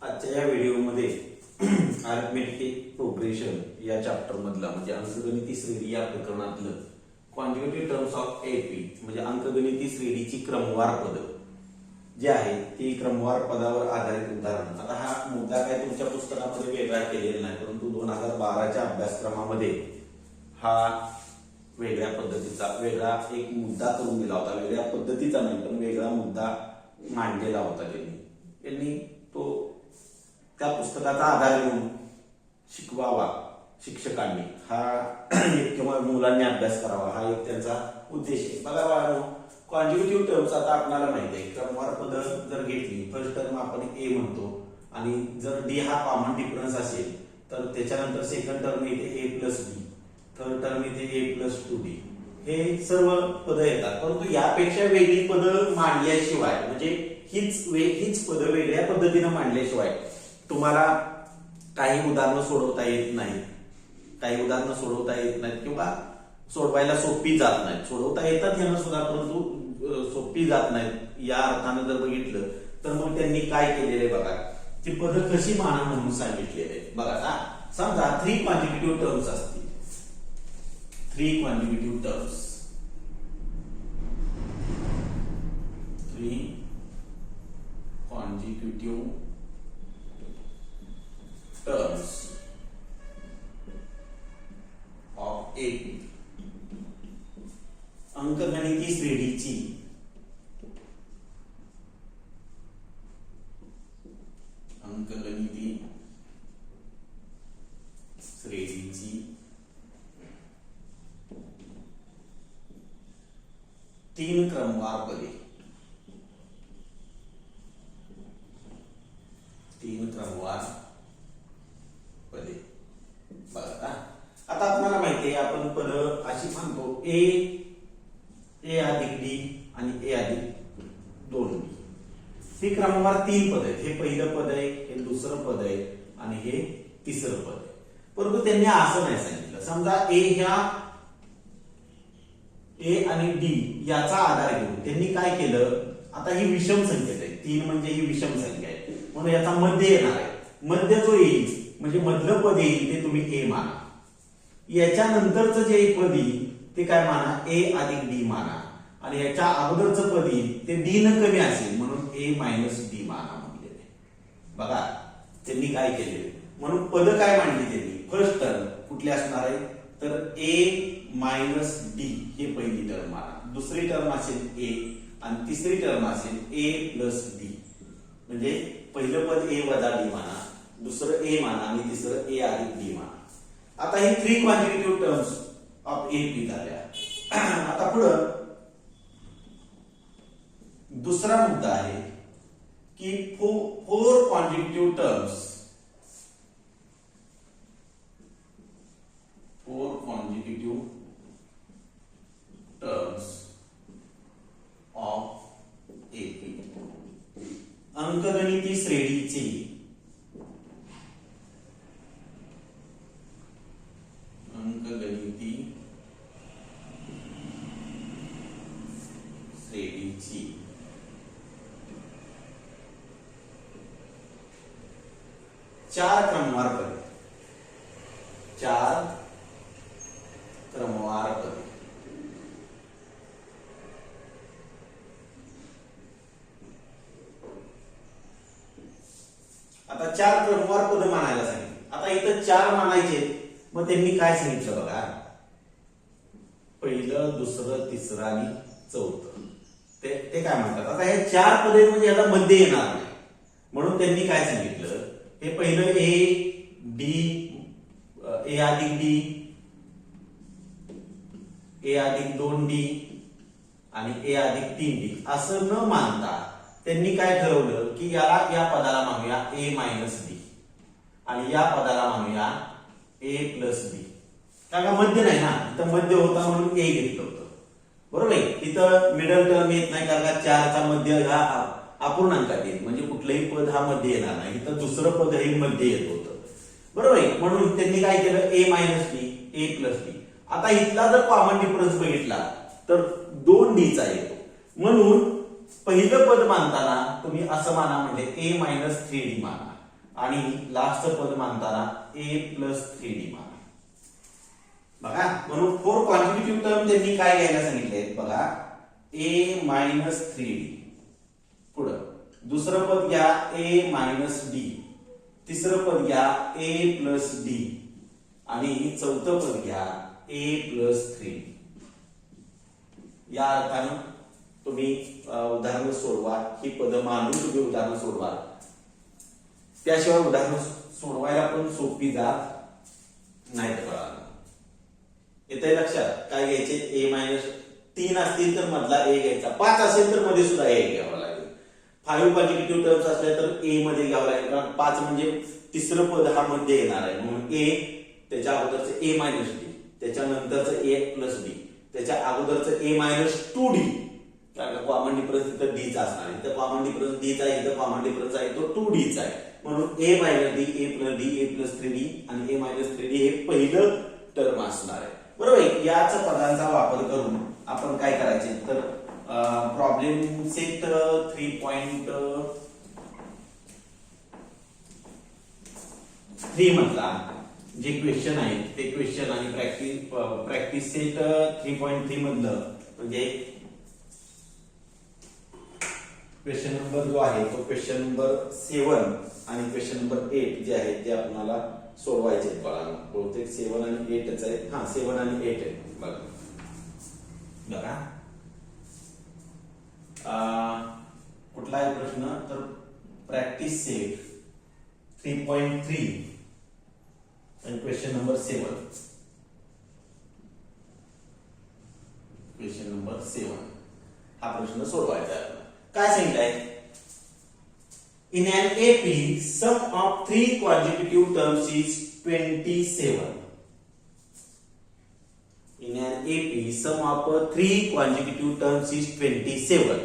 आजच्या या व्हिडिओमध्ये अरिथमेटिक प्रोग्रेशन या चॅप्टर मधला म्हणजे अंकगणिती श्रेणी या प्रकरणातलं कॉन्जुगेटिव्ह टर्म्स ऑफ एपी म्हणजे अंकगणिती श्रेणीची क्रमवार पद जे आहे ती क्रमवार पदावर आधारित उदाहरण. आता हा मुद्दा काय तुमच्या पुस्तकामध्ये वेगळा केलेला नाही, परंतु 2012च्या अभ्यासक्रमामध्ये हा वेगळ्या पद्धतीचा वेगळा एक मुद्दा करून दिला होता. वेगळ्या पद्धतीचा नाही पण वेगळा मुद्दा मांडलेला होता त्यांनी तो त्या पुस्तकाचा आधार घेऊन शिकवावा शिक्षकांनी हा किंवा मुलांनी अभ्यास करावा हा एक त्यांचा उद्देश आहे. बघा बाळांनो, कॉन्जुगेटिव्ह टर्म्स आता आपल्याला माहिती आहे क्रमवार पद जर घेतली फर्स्ट टर्म आपण ए म्हणतो आणि जर डी हा कॉमन डिफरन्स असेल तर त्याच्यानंतर सेकंड टर्म येते ए प्लस डी, थर्ड टर्म येते ए प्लस 2d. हे सर्व पद येतात, परंतु यापेक्षा वेगळी पद मांडल्याशिवाय म्हणजे हीच पद वेगळ्या पद्धतीने मांडल्याशिवाय तुम्हाला काही उदाहरणं सोडवता येत नाहीत. काही उदाहरणं सोडवता येत नाहीत किंवा सोडवायला सोपी जात नाहीत. सोडवता येतात यांना सुद्धा, परंतु सोपी जात नाहीत. या अर्थानं जर बघितलं तर मग त्यांनी काय केलेले बघा, ती पद कशी माना म्हणून सांगितलेले बघा. समजा 3 कॉन्जुगेटिव्ह टर्म्स असतील, 3 कॉन्जुगेटिव्ह टर्म्स, 3 कॉन्जुगेटिव्ह टर्म्स ऑफ एपी अंकगणिती श्रेणीची तीन क्रमवार पदे, बघा. आता आपल्याला माहिती आहे आपण पद अशी म्हणतो ए अधिक डी आणि ए अधिक 2d. ही क्रमवार 3 पद आहेत. हे पहिलं पद आहे, हे दुसरं पद आहे आणि हे तिसरं पद आहे. परंतु त्यांनी असं नाही सांगितलं. समजा ए आणि डी याचा आधार घेऊन त्यांनी काय केलं, आता ही विषम संख्या आहे, 3 म्हणजे ही विषम संख्या आहे म्हणून याचा मध्य येणार आहे. मध्य जो येईल म्हणजे मधलं पद येईल ते तुम्ही ए माना. याच्यानंतरचं जे पद येईल ते काय माना, ए अधिक डी माना. आणि याच्या अगोदरचं पद येईल ते डी न कमी असेल म्हणून ए मायनस डी माना म्हटलेले. बघा त्यांनी काय केले, म्हणून पद काय मांडली त्यांनी. फर्स्ट टर्म कुठली असणार आहे तर ए मायनस डी हे पहिली टर्म माना, दुसरी टर्म असेल ए आणि तिसरी टर्म असेल ए प्लस डी. म्हणजे पहिलं पद ए वजा डी माना, दुसरं ए माना आणि तिसरं ए अधिक डी माना. आता ही 3 कॉन्जुगेटिव्ह टर्म्स ऑफ एपी झाल्या. आता पुढं दुसरा मुद्दा आहे की 4 कॉन्जुगेटिव्ह टर्म्स, 4 कॉन्जुगेटिव्ह टर्म्स ऑफ एपी अंकगणिती श्रेणीची चार क्रमवार पदे, 4 क्रमवार पदे. आता 4 क्रमवार पद मानायला सांगितले. आता इथं 4 मानायचे, मग त्यांनी काय सांगितलं बघा, पहिलं दुसरं तिसरं आणि चौथं ते काय म्हणतात. आता हे 4 पदे म्हणजे याला मध्ये येणार नाही म्हणून त्यांनी काय सांगितलं, हे पहिलं ए अधिक डी, ए अधिक 2d आणि ए अधिक 3d असं न मानता त्यांनी काय ठरवलं की याला या पदाला मानूया ए मायनस डी आणि या पदाला मानूया ए प्लस डी. कारण मध्य नाही ना, इथं मध्य होता म्हणून ए घेतलं होतं. बरोबर आहे, इथं मिडल टर्म येत नाही कारण 4चा मध्य हा अपूर्णांकात येईल म्हणजे कुठलंही पद हा मध्ये येणार नाही. इथं दुसरं पद हे मध्ये येत होतं. बरोबर आहे, म्हणून त्यांनी काय केलं a minus d a plus d. आता इथला जर कॉमन डिफरन्स बघितला तर 2d चा येतो म्हणून पहिलं पद मानताना तुम्ही असं माना म्हणजे a - 3d माना आणि लास्ट पद मानताना a प्लस 3d माना. बघा, म्हणून 4 कॉन्झिक्युटिव्ह टर्म त्यांनी काय घ्यायला सांगितले बघा, a मायनस 3d. पुढं दुसरं पद घ्या a मायनस d, तिसरं पद घ्या a प्लस d आणि चौथं पद घ्या a प्लस 3d. या अर्थानं तुम्ही उदाहरण सोडवा, ही पद मानून तुम्ही उदाहरण सोडवा. त्याशिवाय उदाहरण सोडवायला पण सोपी जात नाही. येते लक्षात काय घ्यायचे, a मायनस 3 असतील तर मधला a घ्यायचा, 5 असेल तर मध्ये सुद्धा a घ्यावा लागेल. 5 कॉन्झिक्युटिव्ह टर्म्स असले तर a मध्ये घ्यावं लागेल, कारण 5 म्हणजे तिसरं पद हा मध्ये येणार आहे. म्हणून a, त्याच्या अगोदरचं a मायनस d, त्याच्यानंतरचं a प्लस d, त्याच्या अगोदरचं a मायनस 2d, कारण कॉमन डिफरन्स इथं d चा असणार आहे. इथं कॉमन डिफरन्स d चा आहे, इथं कॉमन डिफरन्स आहे तो 2d चा आहे. म्हणून a minus d, a plus d, a plus 3d आणि a मायनस 3d हे पहिलं टर्म असणार आहे. बरोबर आहे. याच पदांचा वापर करून आपण काय करायचे तर प्रॉब्लेम सेट 3.3 मधला जे क्वेश्चन आहे ते क्वेश्चन आणि प्रॅक्टिस सेट 3.3 मधलं म्हणजे क्वेश्चन नंबर जो आहे तो क्वेश्चन नंबर 7 आणि क्वेश्चन नंबर 8 जे आहे ते आपल्याला सोडवायचे आहेत बाळांनो. बहुतेक 7 आणि 8च आहे. हा, 7 आणि 8 आहे. बघा कुठला आहे प्रश्न तर प्रॅक्टिस सेट 3.3 आणि क्वेश्चन नंबर 7. क्वेश्चन नंबर 7 हा प्रश्न सोडवायचा आहे. काय सांगितलंय, in an AP sum of 3 consecutive terms is 27. In an AP sum of 3 consecutive terms is 27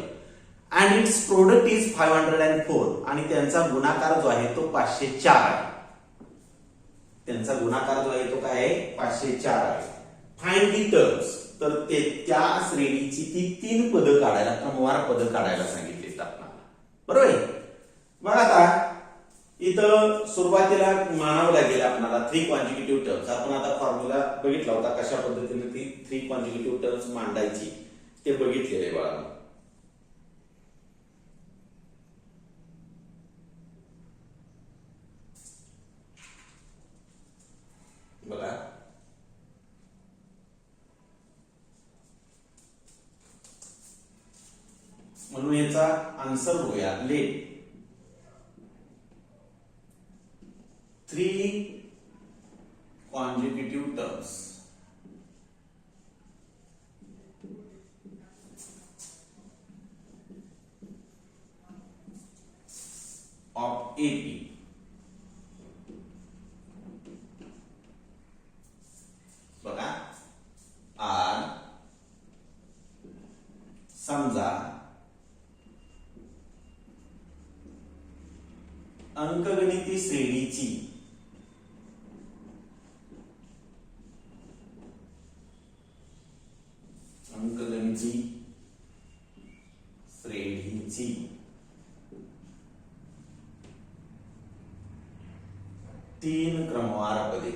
and its product is 504 आणि त्यांचा गुणाकार जो आहे तो 504 आहे. त्यांचा गुणाकार जो आहे तो काय आहे 504 आहे. फाइंड दी टर्म्स, तर ते त्या श्रेणीची ती 3 पद काढायला, क्रमवार पद काढायला सांगितले आपल्याला. बरोबर आहे. बघा आता इथं सुरुवातीला मानावं लागेल आपल्याला 3 कॉन्झिक्युटिव्ह टर्म्स. आपण आता फॉर्म्युला बघितला होता कशा पद्धतीने ती 3 कॉन्झिक्युटिव्ह टर्म्स मांडायची ते बघितलेले बाळा. बघा म्हणून याचा आन्सर बघूया. Let 3 consecutive terms of AP बघा आर समजा अंकगणिती श्रेणीची श्रेणीची 3 क्रमवार पदे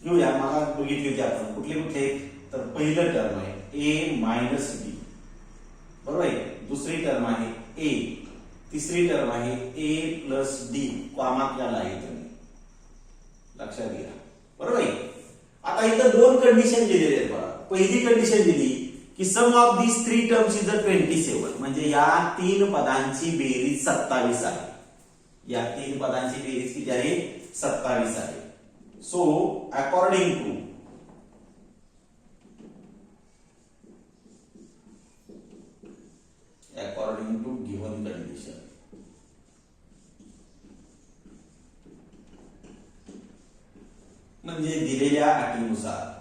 घेऊया. मला बघितली होती आपण कुठले कुठले, तर पहिलं टर्म आहे a मायनस d, बरोबर आहे. दुसरी टर्म आहे a, तिसरी टर्म आहे a प्लस d, कॉमातल्याला आहे तुम्ही लक्षात घ्या. बरोबर आहे. आता इथं 2 कंडिशन दिलेले आहेत बघा. पहिली कंडिशन दिली की सम ऑफ दिस 3 टर्म्स इज 27, म्हणजे या 3 पदांची बेरीज 27 आहे. या 3 पदांची बेरीज किती आहे 27 आहे. So according to given condition म्हणजे दिलेल्या अटीनुसार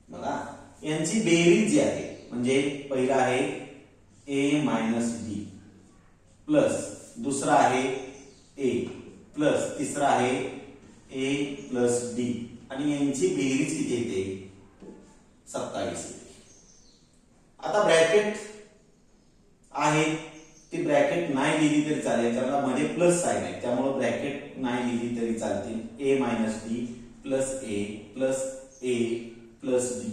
बघा यांची बेरीज जी आहे म्हणजे पहिला आहे a मायनस डी प्लस दुसरा आहे a प्लस तिसरा आहे a प्लस डी आणि यांची बेरीज किती येते 27 येते. आता ब्रॅकेट आहे ती ब्रॅकेट नाही लिहिली तरी चालेल कारण मध्ये प्लस साइन आहे त्यामुळे ब्रॅकेट नाही लिहिली तरी चालते. a minus D plus a plus a plus D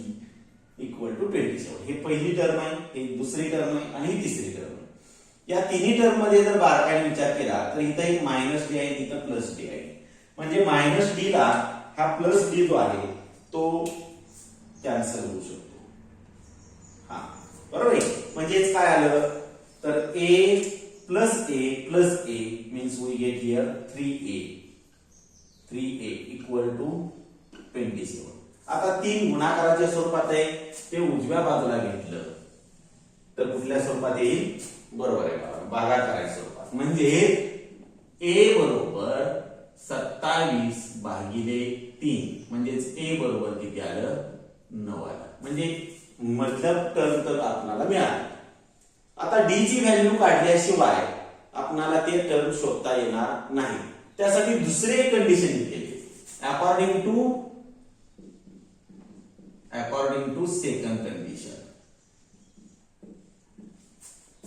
equal to 27. हे पहिली टर्म आहे, हे दुसरी टर्म आहे आणि ही तिसरी टर्म आहे. या तिन्ही टर्म मध्ये जर बारकाईने विचार केला तर इथं एक मायनस डी आहे इथं प्लस डी आहे. म्हणजे मायनस डी ला हा प्लस डी जो आहे तो कॅन्सल होऊ शकतो. हा बरोबर आहे. म्हणजेच काय आलं तर a plus a means we get here 3a equal to 27. आता 3 गुणाकाराच्या स्वरूपात आहे ते उजव्या बाजूला घेतलं तर कुठल्या स्वरूपात येईल बरोबर आहे भागाकाराच्या स्वरूपात. म्हणजे a बरोबर 27 भागिले 3 म्हणजेच a बरोबर किती आलं 9 आलं. म्हणजे मतलब टर्म तर आपल्याला मिळालं. आता डी ची व्हॅल्यू काढल्याशिवाय आपल्याला ते टर्म शोधता येणार नाही. त्यासाठी दुसरे कंडिशन दिलेली according to second condition.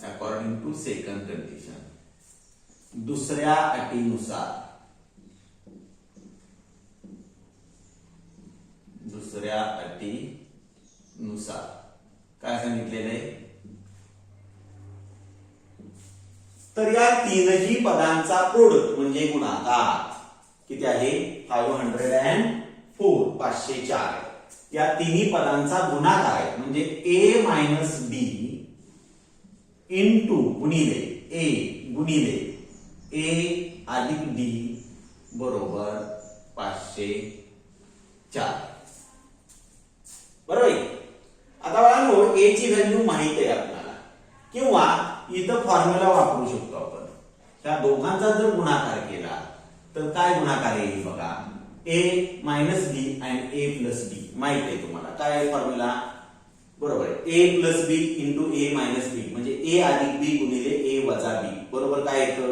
According to second condition दुसऱ्या अटीनुसार काय सांगितलेलं आहे तर या तीनही पदांचा प्रोडक्ट म्हणजे गुणाकार किती आहे 504 504. या तिन्ही पदांचा गुणाकार आहे म्हणजे a मायनस डी इंटू गुणिले a अधिक डी बरोबर 504. बरोबर. आता बाळांनो a ची व्हॅल्यू माहित आहे आपल्याला किंवा इथं फॉर्म्युला वापरू शकतो आपण. त्या दोघांचा जर गुणाकार केला तर काय गुणाकार येईल बघा a मायनस डी आणि a प्लस डी माहित आहे तुम्हाला काय आहे फॉर्म्युला बरोबर आहे. a plus b into a minus b म्हणजे a अधिक b गुणिले a वजा b बरोबर काय येतं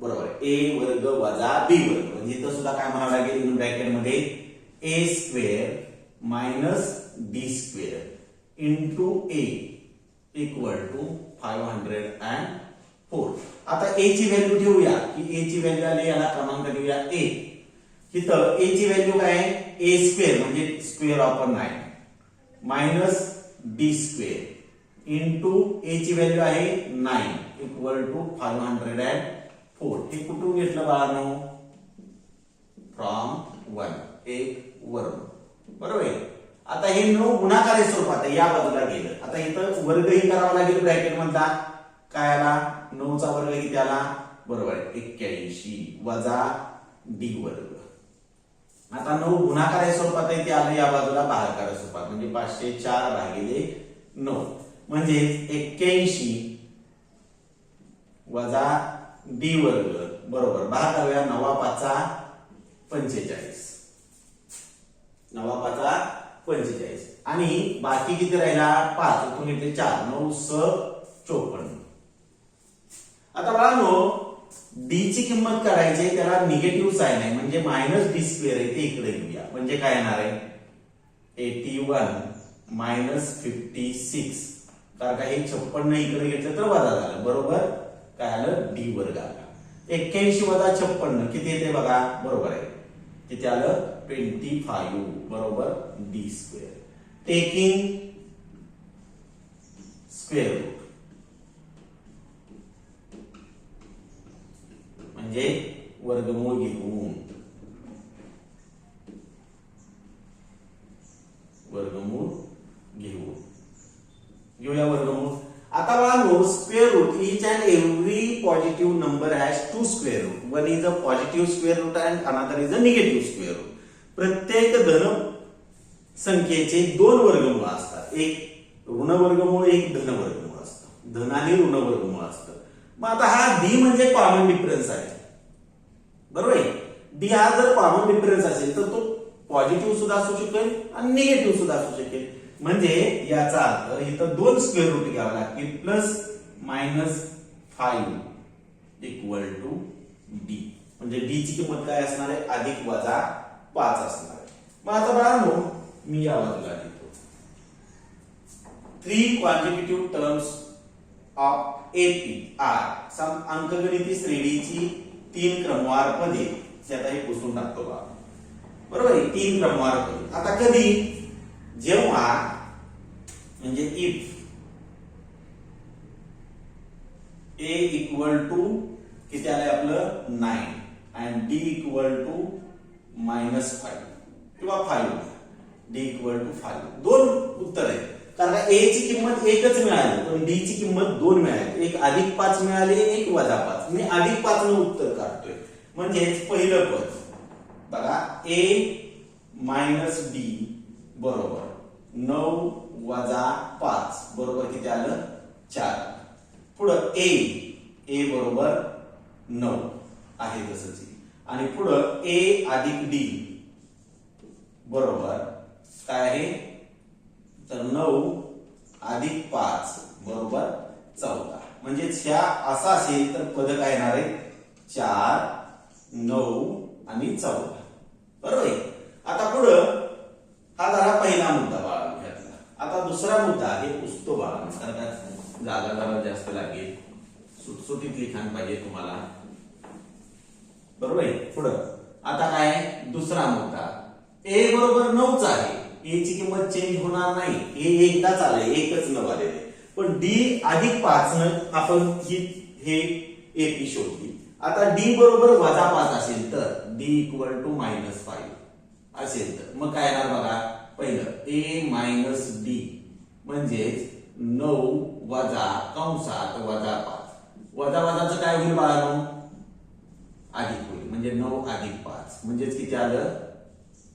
बरोबर आहे a वर्ग वजा b वर्ग. म्हणजे इथं सुद्धा काय म्हणावं लागेल इन ब्रॅकेट मध्ये a square minus b square into a equal to 504. आता a ची व्हॅल्यू ठेवूया की a ची व्हॅल्यू आली याला क्रमांक देऊया a. इथं a ची व्हॅल्यू काय आहे a स्क्वेअर म्हणजे square of 9 minus b square into a ची व्हॅल्यू आहे 9 इक्वल टू 504. हे कुठून घेतलं बाळांनो फ्रॉम 1 एक वरून बरोबर आहे. आता हे 9 गुणाकारी स्वरूपात आहे या बाजूला गेलं. आता इथं वर्गही करावा लागेल ब्रॅकेट मधला काय आला 9 चा वर्ग किती आला बरोबर आहे 81 वजा डी वर्ग. आता 9 गुणाकारी स्वरूपात आहे ते आलं या बाजूला भागाकार स्वरूपात म्हणजे 504 भागिले 9 म्हणजे 81 वजा डी वर्ग बरोबर भागाकार 9 5 45 9 5 45 आणि बाकी किती राहिला 5 इथून इथे 4 9 6 54. आता बाळांनो डी ची किंमत काढायची त्याला निगेटिव्ह साइन आहे म्हणजे मायनस डी स्क्वेअर आहे ते इकडे घेऊया म्हणजे काय येणार आहे 81 मायनस 56 कारण का हे 56 इकडे घेतलं तर वजा झालं बरोबर काय आलं डी वर्ग आला. 81 वजा 56 किती येते बघा बरोबर आहे किती आलं 25 बरोबर D square taking square root म्हणजे वर्गमूळ घेऊन घेऊया वर्गमूळ. आता बाळांनो square root each and every positive number has two square root. One is a positive square root and another is a negative square root. प्रत्येक धन संख्येचे दोन वर्गमूळ असतात एक ऋण वर्गमूळ एक धन वर्गमूळ असतं धन आणि ऋण वर्गमूळ असतं. मग आता हा डी म्हणजे कॉमन डिफरन्स आहे बरोबर आहे. डी हा जर कॉमन डिफरन्स असेल तर तो पॉझिटिव्ह सुद्धा असू शकेल आणि निगेटिव्ह सुद्धा असू शकेल. म्हणजे याचा अर्थ इथं 2 स्क्वेअर रूट घ्यावे लागतील plus minus 5 equal to D. म्हणजे डी ची किंमत काय असणार आहे? अधिक वजा 5 असणार आहे. मग आता बाळांनो मी या बाजूला लिहितो 3 quantitative terms of AP are. Sum अंकगणिती श्रेणीची 3 क्रमवार पदे. आता हे पुसून टाकतो बा. बरोबर आहे, 3 क्रमवार पदे. आता कधी? जेव्हा म्हणजे इफ ए इक्वल टू किती आलंय आपलं 9 आणि डी इक्वल टू -5 किंवा 5, डी इक्वल टू 5. 2 उत्तर आहेत. कारण ए ची किंमत एकच मिळाली पण डी ची किंमत 2 मिळाली. एक अधिक 5 मिळाले, एक वजा 5. मी अधिक 5 न उत्तर काढतोय. म्हणजेच पहिलं पद बघा ए मायनस डी बरोबर 9 वजा 5 बरोबर किती आलं 4. पुढं ए बरोबर 9 आहे तसंच. आणि पुढं ए अधिक डी बरोबर काय आहे तर 9 अधिक 5 बरोबर 14. म्हणजे ह्या असा असेल तर पद काय येणार आहे 4, 9 आणि 14. बरोबर आहे. आता पुढं हा जरा पहिला मुद्दा बाळा घेतला. आता दुसरा मुद्दा आहे पुसतो बाळा, जागा जरा जास्त लागेल, सुटसुटीत लिखाण पाहिजे तुम्हाला. बरोबर आहे. पुढं आता काय दुसरा मुद्दा ए बरोबर 9च आहे. ए ची किंमत चेंज होणार नाही. ए एकदाच आले, एकच 9 आलेले. पण डी अधिक 5 न आपण हे एपी शोधली. आता डी बरोबर वजा 5 असेल तर डी इक्वल टू -5 असेल तर मग काय येणार बघा. पहिलं ए मायनस डी म्हणजेच 9 वजा कंसात वजा 5. वजा वजाचं काय होईल बाळांनो अधिक होईल. म्हणजे 9 अधिक 5 म्हणजेच किती आलं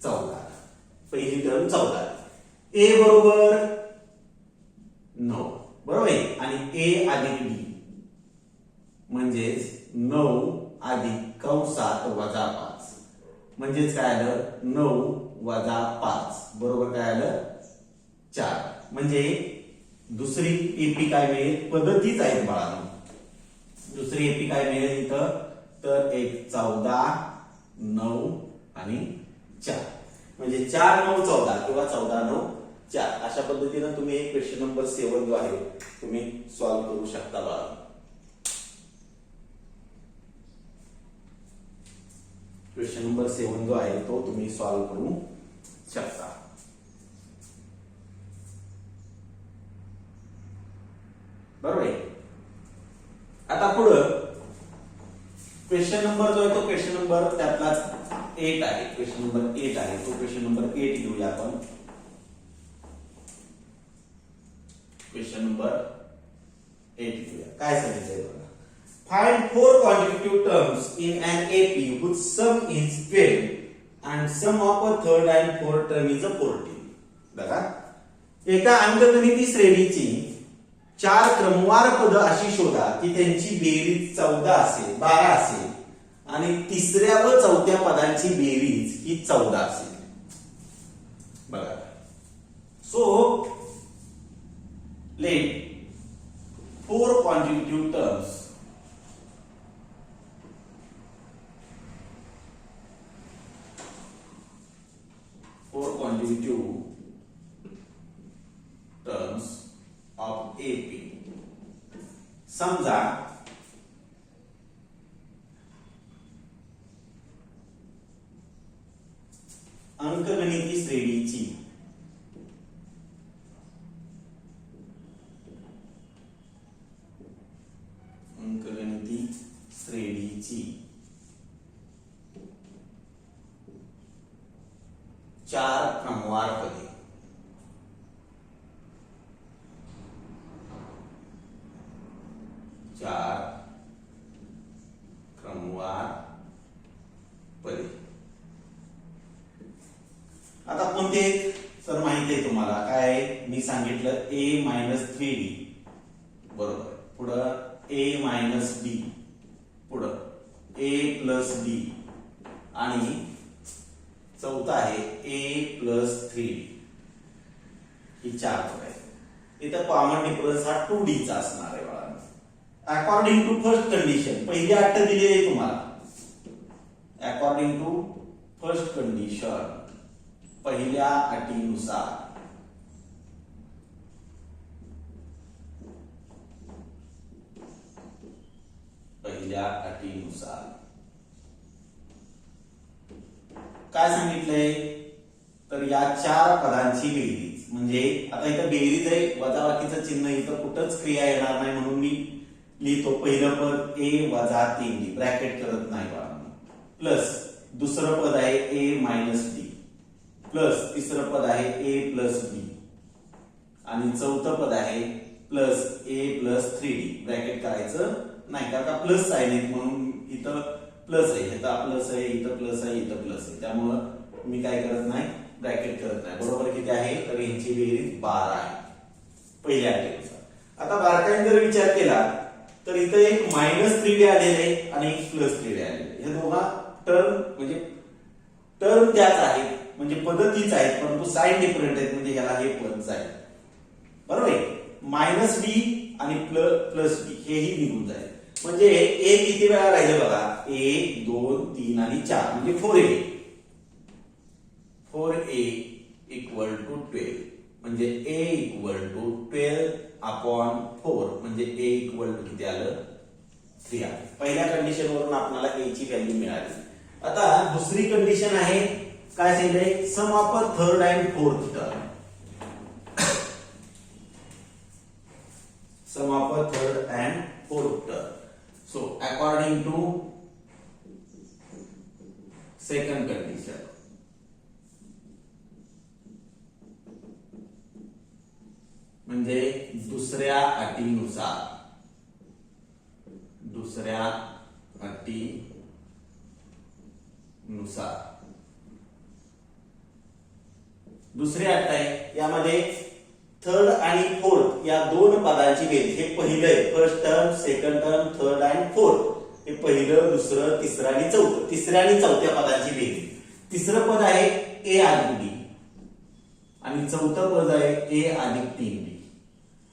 14. पहिली टर्म 14. ए बरोबर 9 बरोबर आहे. आणि ए अधिक डी म्हणजेच 9 अधिक कंसात वजा 5 म्हणजेच काय आलं 9 वजा 5 बरोबर काय आलं 4. म्हणजे दुसरी एपी काय मिळेल? पद्धतीच आहेत बाळांनो. दुसरी एपी काय मिळेल इथं तर एक 14, 9 आणि 4. म्हणजे 4, 9, 14 किंवा 14, 9, 4 अशा पद्धतीने तुम्ही एक क्वेश्चन नंबर 7 जो आहे तुम्ही सॉल्व्ह करू शकता बाळा. क्वेश्चन नंबर 7 जो आहे तो तुम्ही सॉल्व्ह करू शकता. बरोबर आहे. आता पुढं क्वेश्चन नंबर जो आहे तो क्वेश्चन नंबर त्यातलाच 8 आहे. क्वेश्चन नंबर 8 आहे तो क्वेश्चन नंबर 8 घेऊया आपण. क्वेश्चन नंबर 8 घेऊया. काय सांगितलंय बघा. Find 4 consecutive terms in an AP whose sum is 12 and sum of a third and fourth term is a 14. बघा एका अंकगणिती श्रेणीची 4 क्रमवार पद अशी शोधा की त्यांची बेरीज 14 असेल 12 असेल आणि तिसऱ्या व चौथ्या पदांची बेरीज ही 14 असेल. बघा so let 4 consecutive terms of AP. समजा अंकगणिती श्रेणीची चार क्रमवार पदे. चार क्रमवार पदे. आता कोणते सर माहिती आहे तुम्हाला काय? मी सांगितलं a - 3d बरोबर. पुढं a - d, पुढं a + d आणि चौथा आहे a + 3d. ही 4 पद आहेत. इथं कॉमन डिफरन्स हा 2D चा असणार आहे बाळांनो. अकॉर्डिंग टू फर्स्ट कंडिशन, पहिली अट दिलेली आहे तुम्हाला. अकॉर्डिंग टू फर्स्ट कंडिशन, पहिल्या अटीनुसार काय सांगितलंय तर या 4 पदांची बेरीज, म्हणजे आता इथं बेरीज आहे, वजाबाकीचं चिन्ह इथं कुठंच क्रिया येणार नाही म्हणून मी लिहितो पहिलं पद a वजा 3d, ब्रॅकेट करत नाही बाळांनो, प्लस दुसरं पद आहे a मायनस d, प्लस तिसरं पद आहे a प्लस b, आणि चौथं पद आहे plus a plus 3d, bracket करायचं नाही कारण का प्लस साइन आहे म्हणून इथं प्लस आहे, इथं प्लस आहे, इथं प्लस आहे, इथं प्लस आहे, त्यामुळं मी काय करत नाही, ब्रॅकेट करत नाही. बरोबर किती आहे तर यांची बेरीज 12 आहे पहिल्या अटीनुसार. आता बारकाईने जर विचार केला तर इथं एक -3d आलेले आहे आणि एक +3d आलेले. हे दोघा टर्म म्हणजे टर्म त्याच आहेत, म्हणजे पद्धतीच आहेत, परंतु साइन डिफरंट आहेत, म्हणजे ह्याला हे पद जाईल. बरोबर आहे. -b आणि +b हेही निघून जाईल. म्हणजे a किती वेळा राहिले बघा, 1 2 3 आणि 4 म्हणजे 4a इक्वल टू 12, म्हणजे a इक्वल टू 12/4, म्हणजे a इक्वल टू किती आलं 3 आलं. पहिल्या कंडिशन वरून आपल्याला a ची व्हॅल्यू मिळाली. आता दुसरी कंडिशन आहे काय सांगितलंय, sum of third and fourth term. Sum of third and fourth term. So according to second condition, म्हणजे दुसऱ्या अटीनुसार, दुसऱ्या दुसरी अट आहे यामध्ये थर्ड आणि फोर्थ या दोन पदांची बेरीज. हे पहिलं first term, second term, third and fourth, हे पहिलं दुसरं तिसरं आणि चौथं, तिसऱ्या आणि चौथ्या पदांची बेरीज. तिसरं पद आहे a अधिक d आणि चौथं पद आहे a अधिक 3d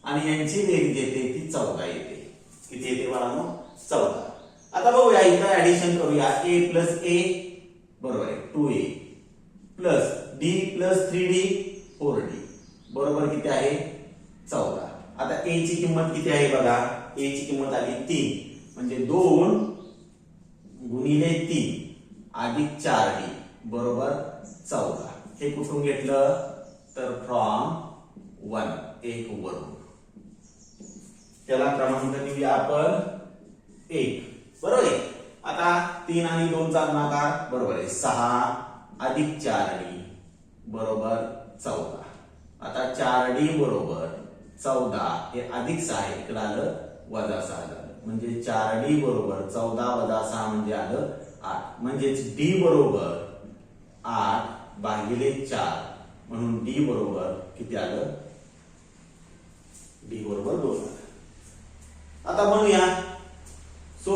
आणि यांची बेरीज येते ती 14 येते. किती येते बाळांनो 14. आता बघूया इथं ऍडिशन करूया. a प्लस a बरोबर आहे 2a plus d plus 3d 4d बरोबर किती आहे 14. आता a ची किंमत किती आहे बघा, a ची किंमत आली 3, म्हणजे 2 गुणिले 3 अधिक 4d बरोबर 14. हे कुठून घेतलं तर फ्रॉम 1 1 वरून. त्याला क्रमांक देऊया आपण 1. बरोबर आहे. आता 3 आणि 2 चा गुणाकार बरोबर आहे 6 अधिक 4d बरोबर 14. आता 4d बरोबर 14, हे अधिक 6 आहे, इकडे आलं वजा 6 झालं, म्हणजे 4d बरोबर 14 वजा 6 म्हणजे आलं 8, म्हणजेच d बरोबर 8 भागिले 4, म्हणून d बरोबर किती आलं, d बरोबर 2 आलं. आता म्हणूया सो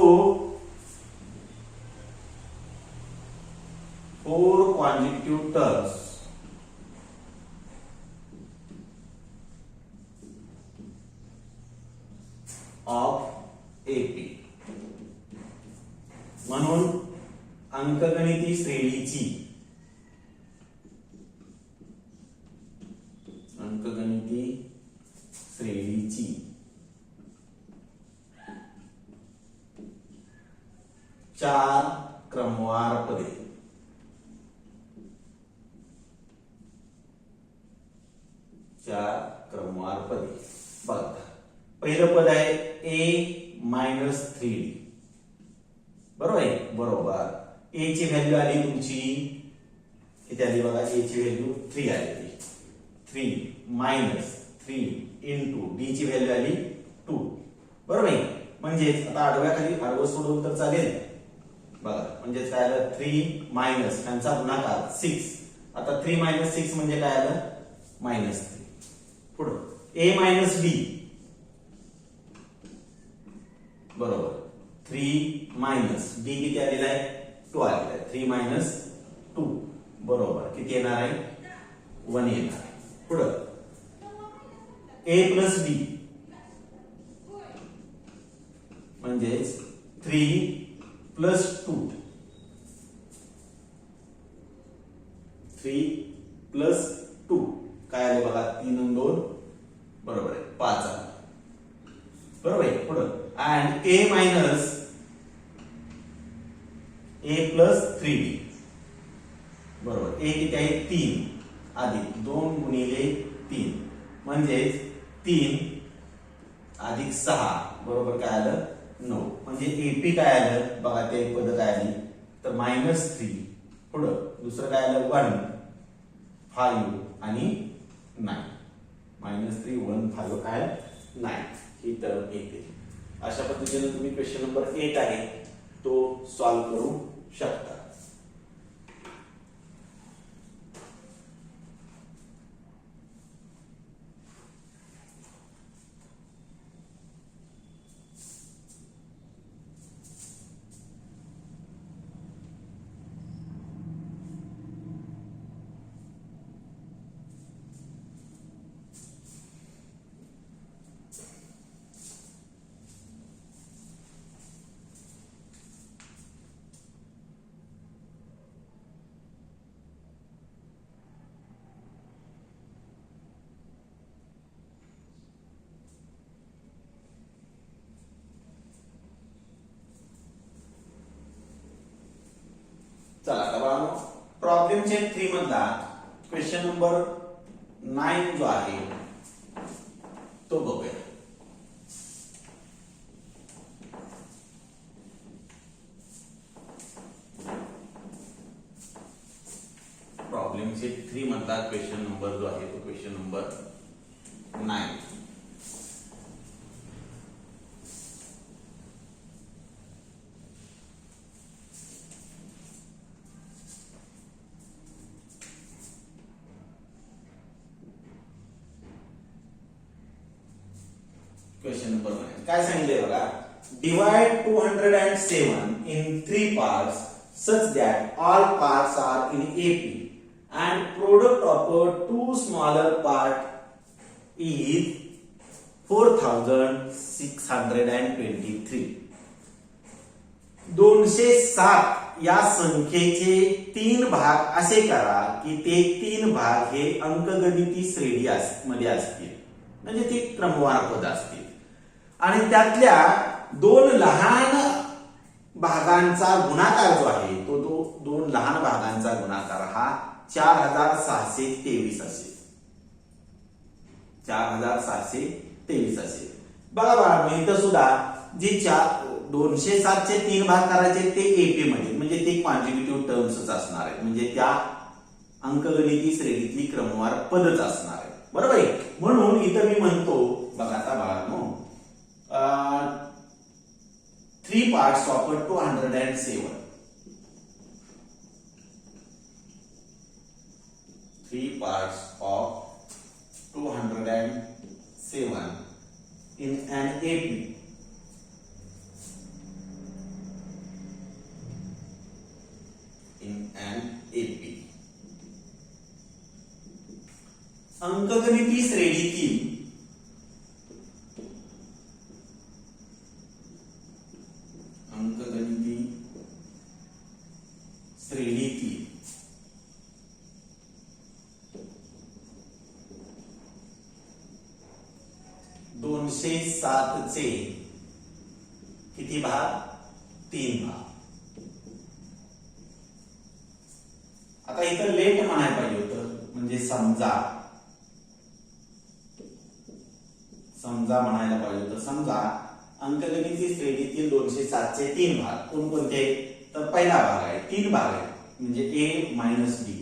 4 कॉन्जिक्युटिव्ह टर्म्स ऑफ एपी. म्हणून अंकगणिती श्रेणीची चार क्रमवार पदे बघा. पहिलं पद आहे a मायनस 3d बरोबर आहे. बरोबर a ची व्हॅल्यू आली तुमची किती आली बघा, a ची व्हॅल्यू 3 आली. 3 मायनस 3 इंटू d ची व्हॅल्यू आली 2 बरोबर आहे. म्हणजेच आता आडव्या खाली आडवं सोडवलं तर चालेल बघा. म्हणजे काय आलं 3 मायनस त्यांचा गुणाकार 6. आता 3 मायनस 6 म्हणजे काय आलं -3. पुढे a मायनस b बरोबर 3 मायनस d किती आलेला आहे 2 आलेला आहे. 3 मायनस 2 बरोबर किती येणार आहे 1 येणार. पुढे ए प्लस डी म्हणजेच 3 प्लस 2 3 प्लस 2 काय आले बघा 3 आणि 2 बरोबर आहे 5 आले बरोबर आहे पुढे and A minus A plus 3d बरोबर ए किती आहे 3 अधिक 2 गुणिले 3 म्हणजेच 3 अधिक 6 बरोबर काय आलं 9 म्हणजे एपी काय आलं बघा ते पद काय आली तर -3 पुढे दुसरं काय आलं 1 5 आणि 9 -3 1 5 and 9 ही टर्म येते अशा पद्धतीने तुम्ही क्वेश्चन नंबर 8 आहे तो सॉल्व करू शकता चला आता बाळांनो प्रॉब्लेम चेक 3 मधला क्वेश्चन नंबर 9 जो आहे तो बघूया प्रॉब्लेम चेक 3 मधला क्वेश्चन नंबर जो आहे तो क्वेश्चन नंबर 9 क्वेश्चन नंबर 9 काय सांगितले बघा divide 207 in 3 parts such that all parts are in AP and product of two smaller part is 4623 207 या संख्येचे 3 भाग असे करा की ते 3 भाग हे अंकगणिती श्रेणी मध्ये असतील म्हणजे ते क्रमवार पद असतील आणि त्यातल्या 2 लहान भागांचा गुणाकार जो आहे तो 2 लहान भागांचा गुणाकार हा 4623 असेल 4623 असेल बघा बाळा इथं सुद्धा जे 207 चे 3 भाग करायचे ते एपी मध्ये म्हणजे ते क्वांटिटेटिव्ह टर्म्सच असणार आहेत म्हणजे त्या अंकगणिती श्रेणीतली क्रमवार पदच असणार आहे बरोबर आहे म्हणून इथं मी म्हणतो बघा आता बाळांनो 3 parts of 207 3 parts of 207 in an AP अंकगणिती श्रेणीतील श्रेणीतील 207 चे किती भाग 3 भाग आता इथं लेट म्हणायला पाहिजे होतं म्हणजे समजा म्हणायला पाहिजे होतं समजा अंकगणिती श्रेणीतील 207 चे 3 भाग कोणकोणते तर पहिला भाग आहे 3 भाग आहे म्हणजे a मायनस डी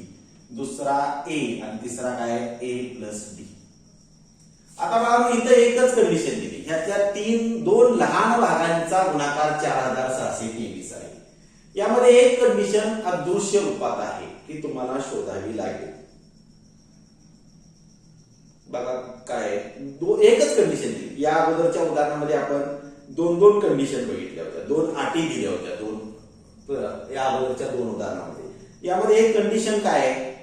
दुसरा a आणि तिसरा काय a प्लस डी आता बघा इथं एकच कंडिशन दिली ह्याच्या 2 लहान भागांचा गुणाकार 4623 आहे यामध्ये एक कंडिशन अदृश्य रूपात आहे की तुम्हाला शोधावी लागेल बघा काय एकच कंडिशन दिली या अगोदरच्या उदाहरणामध्ये आपण 2 कंडिशन बघितल्या होत्या 2 अटी दिल्या होत्या 2 या अगोदरच्या 2 उदाहरणामध्ये यामध्ये एक कंडिशन काय आहे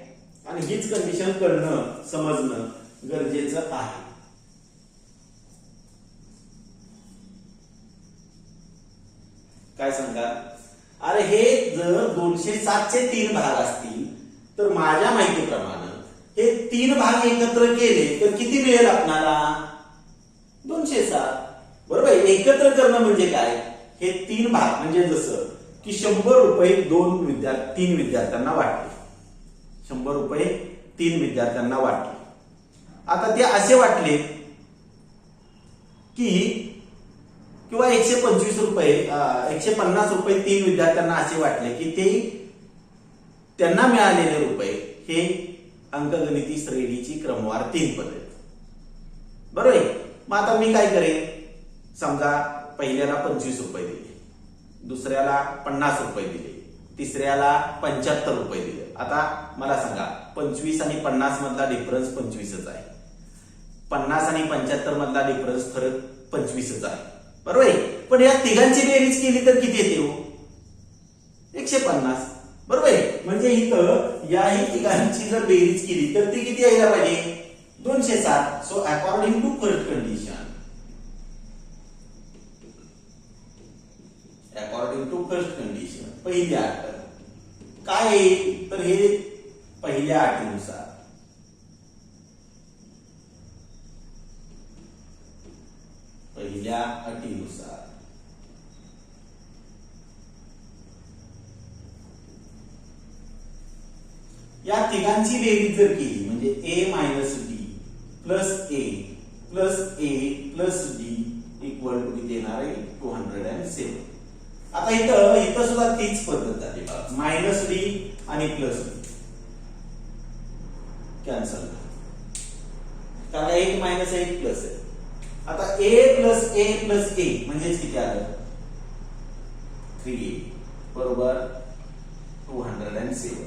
आणि हीच कंडिशन कळणं समजणं गरजेचं आहे काय सांगा? अरे हे जर 207 चे 3 भाग असतील तर माझ्या माहितीप्रमाणे हे 3 भाग एकत्र केले तर किती मिळेल आपल्याला? 207. बरोबर. एकत्र करणं म्हणजे काय? हे 3 भाग म्हणजे जसं की 100 रुपये 3 विद्यार्थ्यांना वाटले. 100 रुपये 3 विद्यार्थ्यांना वाटले. आता ते असे वाटले की किंवा 125 रुपये 150 रुपये 3 विद्यार्थ्यांना असे वाटले की ते त्यांना मिळालेले रुपये हे अंकगणिती श्रेणीची क्रमवार 3 पद्धत. बरोबर. मग आता मी काय करेन? समजा पहिल्याला 25 रुपये दिले, दुसऱ्याला 50 रुपये दिले, तिसऱ्याला 75 रुपये दिले. आता मला सांगा 25 आणि 50 मधला डिफरन्स 25च आहे. 50 आणि 75 मधला डिफरन्स फरक 25च आहे. बरोबर. पण या तिघांची बेरीज केली तर किती येते हो? 150. बरोबर. म्हणजे इथं या तिघांची जर बेरीज केली तर ती किती यायला पाहिजे? 207. So according to first condition, पहिली अट काय येईल? तर हे पहिल्या अटीनुसार या तिघांची बेरीज जर केली म्हणजे a minus D plus A plus A plus D equal to किती येणार आहे? 207. आता इथं सुद्धा तीच पद्धत आहे बघा. मायनस डी आणि प्लस डी कॅन्सल, कारण 1 मायनस 1 प्लस आहे. आता a प्लस ए प्लस ए म्हणजेच किती आलं? 3a बरोबर 207.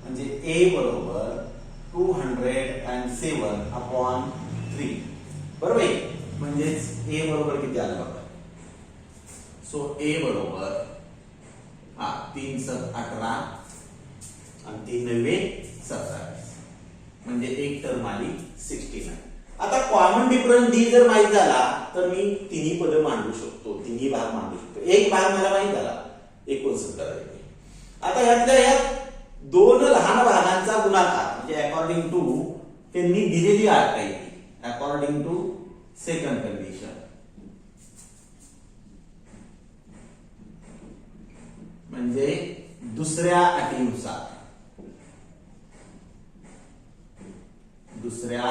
म्हणजे a बरोबर 207 अपॉन 3. बरोबर. म्हणजेच a बरोबर किती आलं बघा? सो a बरोबर 3 7 18 आणि 3 9 27 म्हणजे एक टर्म आली 69. आता कॉमन डिफरन्स डी जर माहित झाला तर मी तिन्ही पद मांडू शकतो, तिन्ही भाग मांडू शकतो. एक भाग मला माहित झाला 69 आहे. आता या 2 लहान भागांचा गुणाकार म्हणजे अकॉर्डिंग टू त्यांनी दिलेली अट आहे, अकॉर्डिंग टू सेकंड कंडिशन म्हणजे दुसऱ्या अटीनुसार दुसऱ्या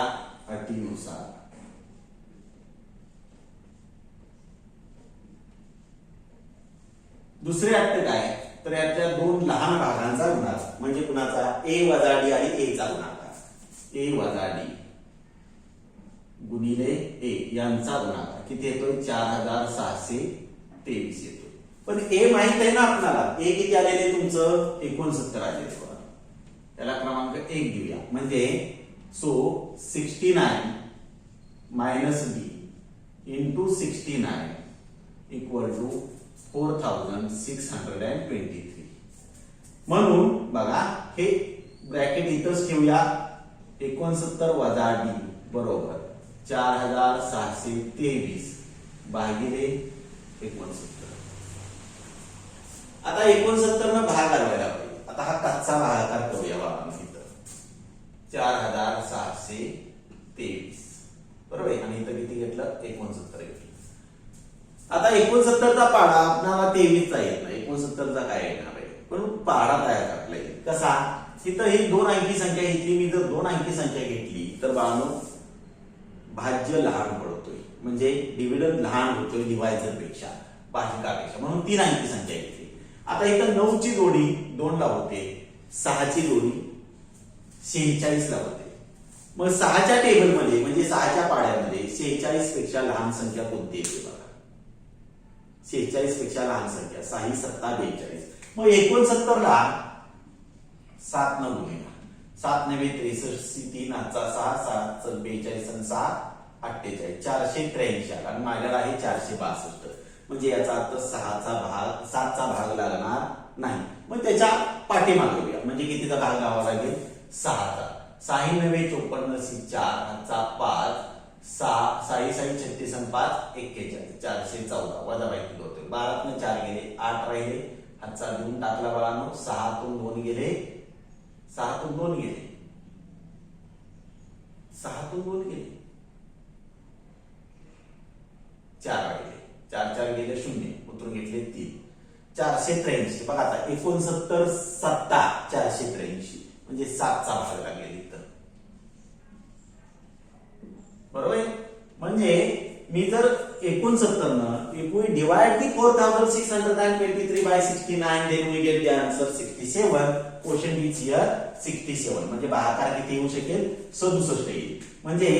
अट काय? तर याच्या 2 लहान भागांचा गुणाकार म्हणजे कुणाचा? a वजा डी आणि a चा गुणाकार. a वजा डी गुणिले a यांचा गुणाकार किती येतोय? 4623 येतो. पण a माहित आहे ना आपल्याला. a किती आलेले तुमचं? 69 आलेले. त्याला क्रमांक 1 देऊया. म्हणजे so 69 minus b into 69 equal to 4623. म्हणून बघा हे ब्रॅकेट इथंच ठेवूया. 69 वजा डी बरोबर 4623 भागिले 69. आता 69 न भाग घालवायला पाहिजे. आता हा कच्चा भागाकार करूया बाबा. इथं 4623 बरोबर. आणि इथं किती घेतलं? 69 घेतलं. आता 69 चा पाडा आपल्याला 23 चा येत नाही. 69 चा काय येणार आहे? पण पाडा तयार करता येईल कसा? तिथं ही 2 अंकी संख्या घेतली. मी जर 2 अंकी संख्या घेतली तर बाळांनो भाज्य लहान पडतोय म्हणजे डिव्हिडंड लहान होतोय डिव्हायजर पेक्षा, भाजकापेक्षा. म्हणून 3 अंकी संख्या घेतली. आता इथं 9 ची जोडी 2 ला होते, 6 ची जोडी 46 ला होते. मग 6 च्या टेबल मध्ये म्हणजे 6 च्या पाड्यामध्ये 46 पेक्षा लहान संख्या कोणती येते बघा? 46 पेक्षा लहान संख्या 6 7 42. मग 69 ला 7 न गुणिला 7 9 63 3 हातचा 6 7 42 आणि 6 48 483 आणि माझ्याला आहे 462. म्हणजे याचा अर्थ 7 चा भाग लागणार नाही. मग त्याच्या पाठीमागे घेऊया म्हणजे कितीचा भाग लावावा लागेल? 6 चा. 6 9 54 4 हातचा 5 6 6 36 आणि 5 41 414 वजा बाई किलो होते. 12 4 गेले 8 राहिले. हातचा 2 टाकला बाळांनो. 6 तून 2 गेले. 6 तून 2 गेले. 6 तून 2 गेले. 4 राहिले. 4 4 गेले 0. उतरून घेतले 3. 483. बघा आता 69 7 483 म्हणजे 7 चा भाग लागेल इथं. बरोबर. म्हणजे मी जर 69 न divide the 4623 by 69 then we get the answer 67. Question is here 67. म्हणजे भागाकार किती येऊ शकेल 67 येईल. म्हणजे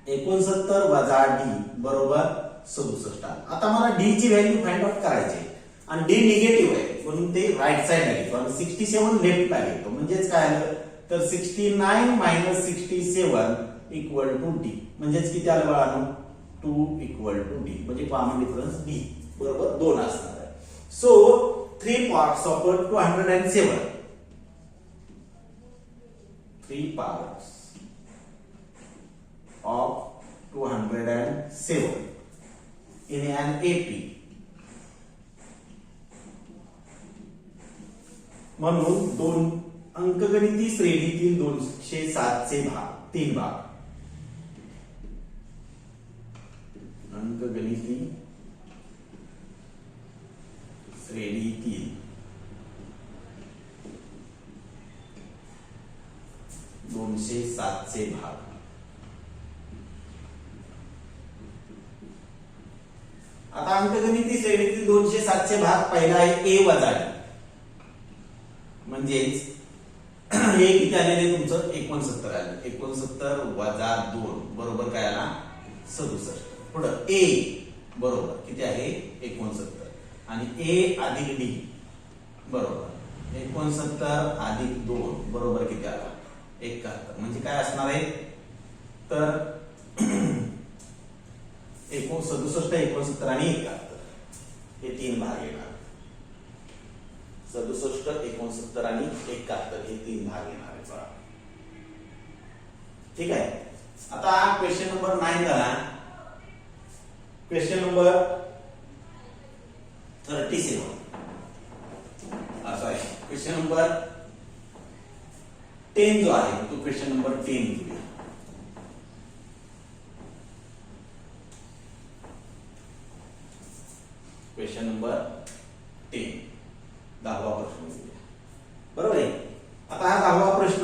69 वजा डी बरोबर 67. आता मला डी ची व्हॅल्यू फाइंड आउट करायची आणि डी निगेटिव्ह आहे म्हणून ते राईट साइडला घेतो आणि 67 लेफ्टला घेतो. म्हणजेच काय आलं तर 69 - 67 इक्वल टू डी. म्हणजेच किती आलं बाळांनो 2 इक्वल टू डी. म्हणजे कॉमन डिफरन्स डी बरोबर 2 असणार आहे. So 3 parts of 207. 3 parts of 207 in an AP. म्हणून 2 अंकगणिती श्रेणीतील 207 चे भाग 3 भाग. अंकगणिती श्रेणीतील 207 चे भाग. आता अंकगणिती श्रेणीतील 207 चे भाग पहिला आहे ए वजा डी. म्हणजेच हे किती आलेले तुमचं 69 आले. 69 वजा 2 बरोबर काय आला 67. पुढं ए बरोबर किती आहे 69 आणि ए अधिक डी बरोबर 69 अधिक 2 बरोबर किती आला 71. म्हणजे काय असणार आहे तर 67 69 आणि 71 हे 3 भाग येणार. 67 69 आणि 71 हे 3 भाग येणार आहे. ठीक आहे. आता क्वेश्चन नंबर 9 झाला. क्वेश्चन नंबर 37 असं आहे. क्वेश्चन नंबर 10 जो आहे तो क्वेश्चन नंबर 10 घेऊया. क्वेश्चन नंबर 10 10वा प्रश्न घेऊया. बरोबर आहे. आता हा 10वा प्रश्न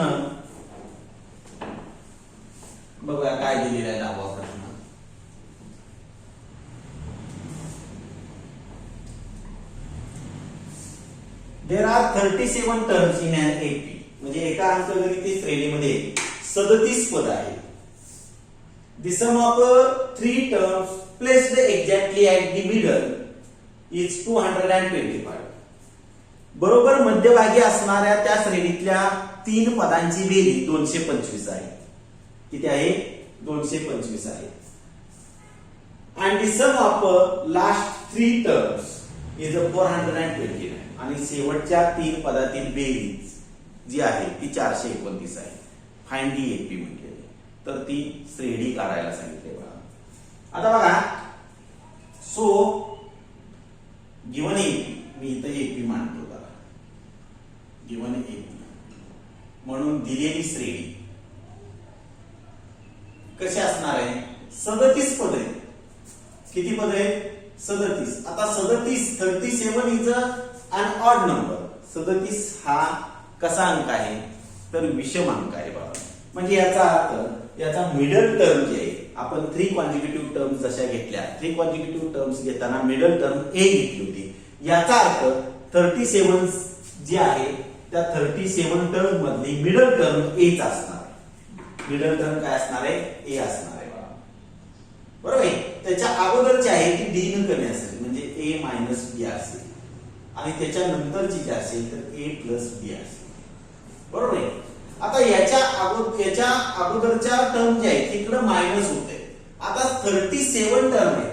बघूया काय दिलेला आहे. 10वा प्रश्न There are 37 terms in an AP. म्हणजे एका अंकगणिती श्रेणीमध्ये 37 पद आहेत. The sum of 3 terms placed exactly at the middle is 225. बरोबर मध्यभागी असणाऱ्या त्या श्रेणीतल्या 3 पदांची बेरीज 225 आहे. किती आहे 225 आहे. And the sum of last 3 terms is 429. आणि शेवटच्या 3 पदातील बेरीज जी आहे ती 429 आहे. फाइंड दी एपी म्हटलेली. तर ती श्रेणी काढायला सांगितले बघा. आता बघा सो गिवन एपी मी इथं एपी मांडतो बघा. गिवन एपी म्हणून दिलेली श्रेणी कशी असणार आहे 37 पद आहेत. किती पद आहेत 37. आता 37 इज an odd number. 37 हा कसा अंक आहे तर विषम अंक आहे बघा. म्हणजे याचा अर्थ याचा मिडल टर्म जे आहे आपण 3 कॉन्जिक्युटिव्ह टर्म्स जशा घेतल्या 3 कॉन्जिक्युटिव्ह टर्म्स घेताना मिडल टर्म ए घेतली होती. याचा अर्थ 37 जी आहे त्या 37 टर्म मधली मिडल टर्म एच असणार आहे. मिडल टर्म काय असणार आहे ए असणार आहे बघा. बरोबर आहे. त्याच्या अगोदरची आहे ती डी न कमी असेल म्हणजे ए मायनस बी असेल आणि त्याच्या नंतरची जी असेल तर ए प्लस बी असेल. बरोबर आहे. आता याच्या अगोदरच्या टर्म जे आहे तिकडे मायनस होते. आता 37 टर्म आहे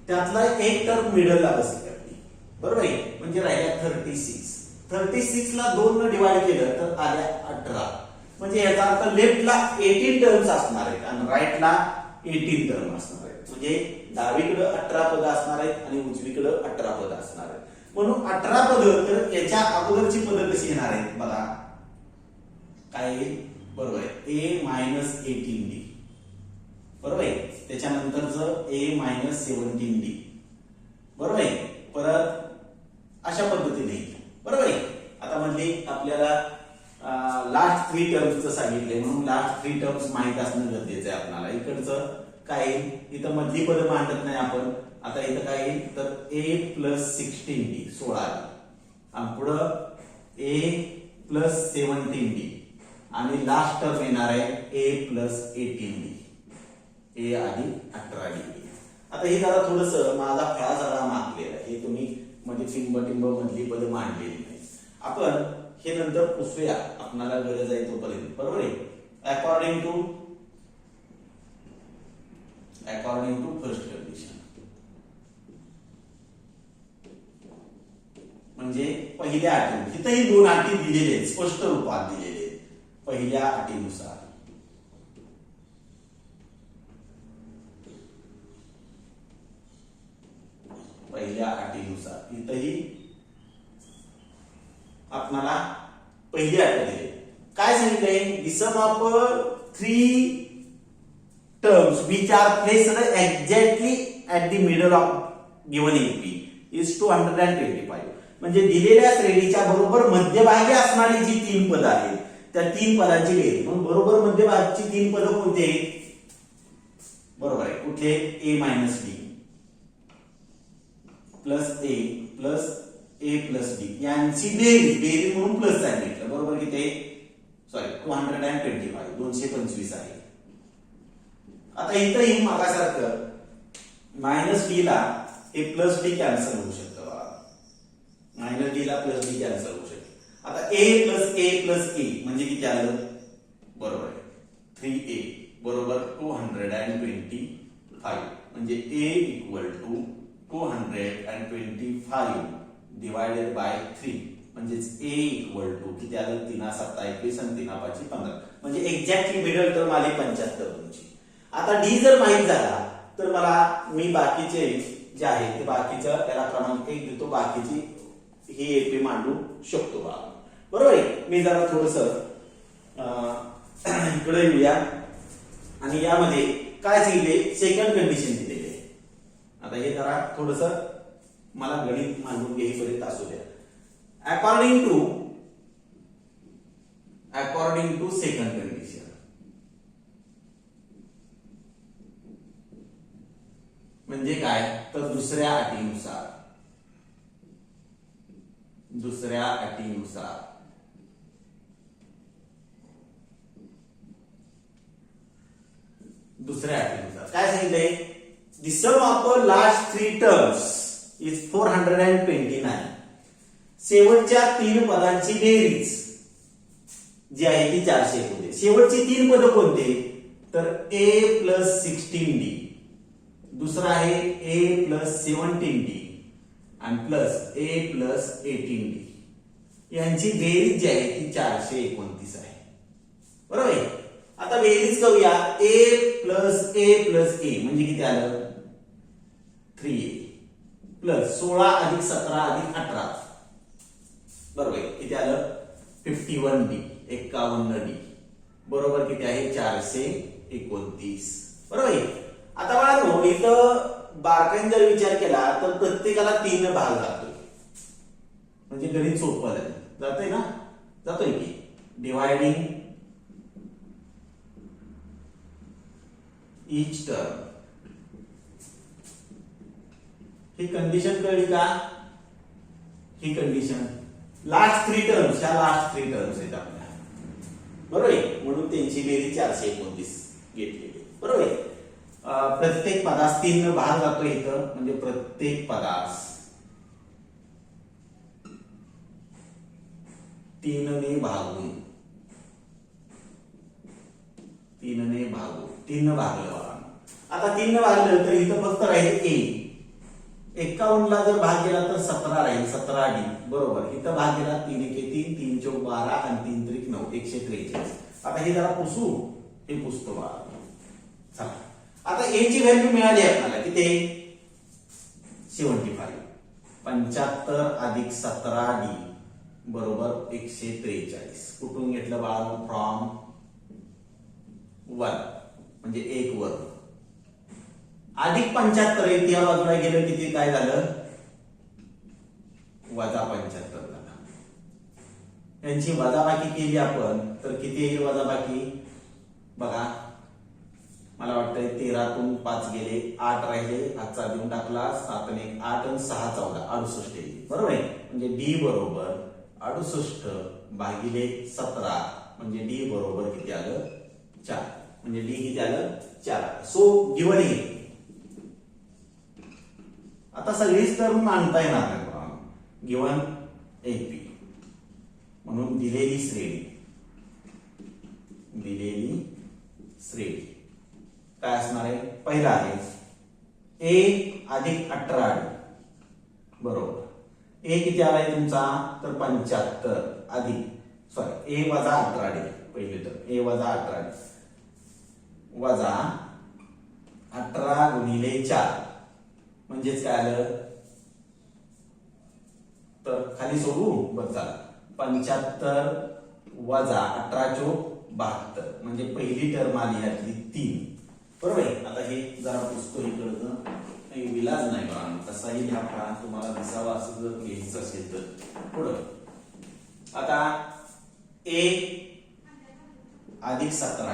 त्यातला एक टर्म मिडलला बसेल आपली. बरोबर आहे. म्हणजे राहिल्या 36. 36 ला 2 न डिवाइड केलं तर आल्या 18. म्हणजे याचा अर्थ लेफ्टला 18 टर्म्स असणार आहेत आणि राईटला 18 टर्म असणार आहेत. म्हणजे डावीकडे 18 पद असणार आहेत आणि उजवीकडे 18 पद असणार आहेत. म्हणून 18 पद, तर याच्या अगोदरची पद कशी येणार आहेत बघा. काय बरोबर आहे, a मायनस 18d बरोबर आहे. त्याच्यानंतरच a मायनस 17d बरोबर आहे. परत अशा पद्धतीने बरोबर आहे. आता म्हणजे आपल्याला लास्ट 3 टर्म्स सांगितले म्हणून लास्ट 3 टर्म्स माहित असणं गरजेचं आहे आपल्याला. इकडचं काय इथं मधली पद मांडत नाही आपण. आता इथं काय तर a प्लस 16d 16 आणि पुढं a प्लस 17d आणि लास्ट टर्म येणार आहे a प्लस 18d. a आधी 18d. आता हे जरा थोडस माझा फळा जरा मागलेला आहे. हे तुम्ही मध्ये टिंब मधली पद मांडलेली नाही. आपण हे नंतर पुसूया, आपल्याला गरज आहे तोपर्यंत बरोबर आहे. अकॉर्डिंग टू फर्स्ट कंडिशन म्हणजे पहिल्या अटी. इथंही 2 अटी दिलेल्या आहेत, स्पष्ट रूपात दिलेले आहेत. पहिल्या अटीनुसार इथंही आपल्याला पहिली अट दिली. काय सांगितलंय, the sum of 3 terms which are placed exactly at the middle of given AP is 225. म्हणजे दिलेल्या श्रेणीच्या बरोबर मध्यभागी असणारी जी 3 पद आहेत त्या 3 पदांची बेरीज. म्हणून बरोबर मध्यभागची 3 पद कोणते बरोबर आहे, कुठले a minus d plus a plus a plus d यांची बेरीज म्हणून प्लस सांगितलं बरोबर. किती सॉरी 225 225 आहे. आता इथंही मागासारखं मायनस d ला a प्लस d कॅन्सल होऊ शकतं बघा. मायनस d ला प्लस d कॅन्सल होऊ शकते. आता a प्लस a म्हणजे किती आलं बरोबर आहे 3a बरोबर 225 म्हणजे a equal to 225 divided by 3 म्हणजे a इक्वल टू किती आलं 3 7 21 आणि 3 5 15 म्हणजे एक्झॅक्टली मिडल टर्म आली 75 तुमची. आता d जर माहित झाला तर मला मी बाकीचे जे आहे ते बाकीचा त्याला क्रमांक 1 देतो, बाकीची ही एपी मांडू शकतो बा बरोबर आहे. मी जरा थोडस इकडे येऊया आणि यामध्ये काय सांगितले सेकंड कंडिशन दिलेली आहे. आता हे जरा थोडस मला गणित मांडून घेईपर्यंत असू द्या. अकॉर्डिंग टू सेकंड कंडिशन म्हणजे काय तर दुसऱ्या अटीनुसार काय सांगितलंय the sum of the last 3 terms is 429. शेवटच्या 3 पदांची बेरीज जी आहे ती 400 होते. शेवटची 3 पद कोणते तर a प्लस 16d, दुसरा आहे a प्लस 17d आणि प्लस a प्लस 18d. यांची बेरीज जी आहे ती 429 आहे बरोबर आहे. आता बेरीज करूया. a प्लस a म्हणजे किती आलं 3a प्लस 16 अधिक 17 अधिक 18 बरोबर आहे किती आलं 51d 51d बरोबर किती आहे 429 बरोबर आहे. आता बाळांनो इथं बारकाईने जर विचार केला तर प्रत्येकाला 3 भाग जातोय म्हणजे गणित सोपं झालं जातोय ना जातोय की डिवायडिंग each term. ही कंडिशन कळली का. ही कंडिशन लास्ट 3 टर्म्स ह्या लास्ट 3 टर्म्स आहेत आपल्या बरोबर आहे. म्हणून त्यांची बेरीज 429 घेतलेली बरोबर आहे. प्रत्येक पदास 3 भाग जातो इथं म्हणजे प्रत्येक पदास 3 ने भागून 3 भागलं. आता 3 भागलं तर इथं फक्त राहील a. 51 ला जर भाग केला तर 17 राहील 17d बरोबर. इथं भाग केला 3 1 3 3 4 12 आणि 3 3 9 143 आता हे जरा पुसू, हे पुसतो बा. चला आता ए ची व्हॅल्यू मिळाली आपल्याला किती 75. 75 अधिक 17d बरोबर 143. कुठून घेतलं बाळा फ्रॉम 1 म्हणजे 1 वर अधिक 75 आहे त्या बाजूला गेलं किती काय झालं वजा 75 झाला. यांची वजाबाकी केली आपण तर किती येईल वजाबाकी बघा. मला वाटतंय 13 तून 5 गेले 8 राहिले, हातचा देऊन टाकला 7 आणि 1 8 आणि 6 14 68 येईल बरोबर आहे. म्हणजे डी बरोबर 68 भागिले 17 म्हणजे डी बरोबर किती आलं 4. म्हणजे डी किती आलं 4. सो गिवन आहे. आता सगळीच टर्म मांडता येणार नाही गिवन एपी म्हणून दिलेली श्रेणी काय असणार आहे. पहिला आहे ए अधिक 18 बरोबर. ए किती आलाय तुमचा तर 75 अधिक ए वजा 18 पहिले तर ए वजा 18 वजा 18 गुणिले 4 म्हणजेच काय आलं तर खाली सोडू बस झाला 75 वजा 18 चोक 72 म्हणजे पहिली टर्म आली यातली 3 बरोबर आहे. आता हे जरा पुसतो इकडचं काही विलाज नाही बघा कसाही लिहा तुम्हाला दिसावा असं जर लिहायचं असेल तर पुढं आता ए अधिक 17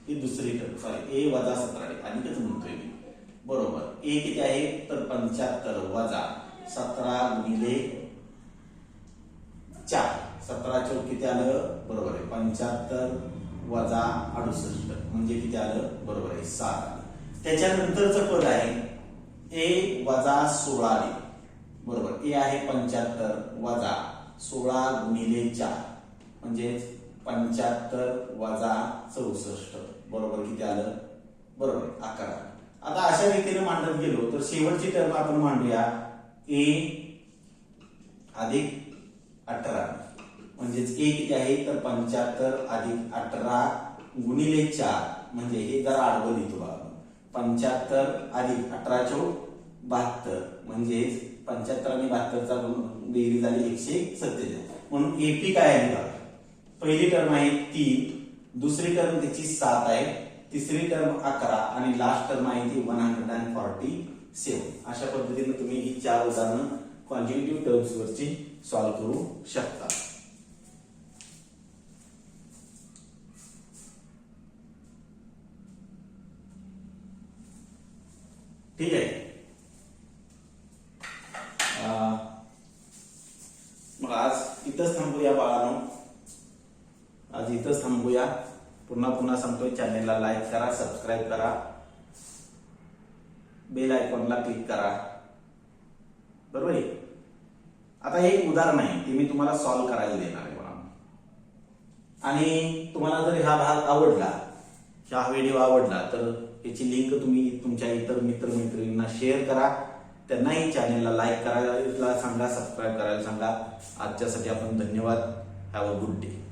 ही दुसरी टर्म ए वजा 17 अधिकच म्हणतोय मी बरोबर. ए किती आहे तर 75 वजा 17 गुणिले 4 17 चौक किती आलं बरोबर आहे 75 वजा 68 म्हणजे किती आलं बरोबर आहे 7. त्याच्यानंतरचं पद आहे ए वजा 16 बरोबर. ए आहे 75 वजा 16 गुणिले 4 म्हणजे 75 वजा 64 बरोबर किती आलं बरोबर 11. आता अशा रीतीने मांडत गेलो तर शेवटची टर्म आपण मांडूया ए अधिक 18 म्हणजेच ए किती आहे तर 75 अधिक 18 गुणिले 4 म्हणजे हे जरा आडवं लिहितो बघा 75 अधिक 18 चौक 72 म्हणजेच 75 आणि 72 चा बेरीज झाली 147 म्हणून एपी काय आहे बघा. पहिली टर्म आहे 3 दुसरी टर्म त्याची 7 आहे तिसरी टर्म 11 आणि लास्ट टर्म आहे ती 147. अशा पद्धतीने तुम्ही ही 4 उदाहरणं कॉन्जिक्युटिव्ह टर्म्स वरची सॉल्व्ह करू शकता. ठीक आहे. मग आज इथंच थांबूया बाळांनो. आज इथंच थांबूया. पुन्हा सांगतोय चॅनेलला लाईक करा सबस्क्राईब करा बेल आयकॉनला क्लिक करा बरोबर आहे. आता हे एक उदाहरण आहे ते मी तुम्हाला सॉल्व्ह करायला देणार आहे बघा. आणि तुम्हाला जर हा भाग आवडला हा व्हिडिओ आवडला तर याची लिंक तुम्ही तुमच्या इतर मित्रमैत्रिणींना शेअर करा. त्यांनाही चॅनेलला लाईक करायला सांगा सबस्क्राईब करायला सांगा. आजच्यासाठी आपण धन्यवाद. Have a good day.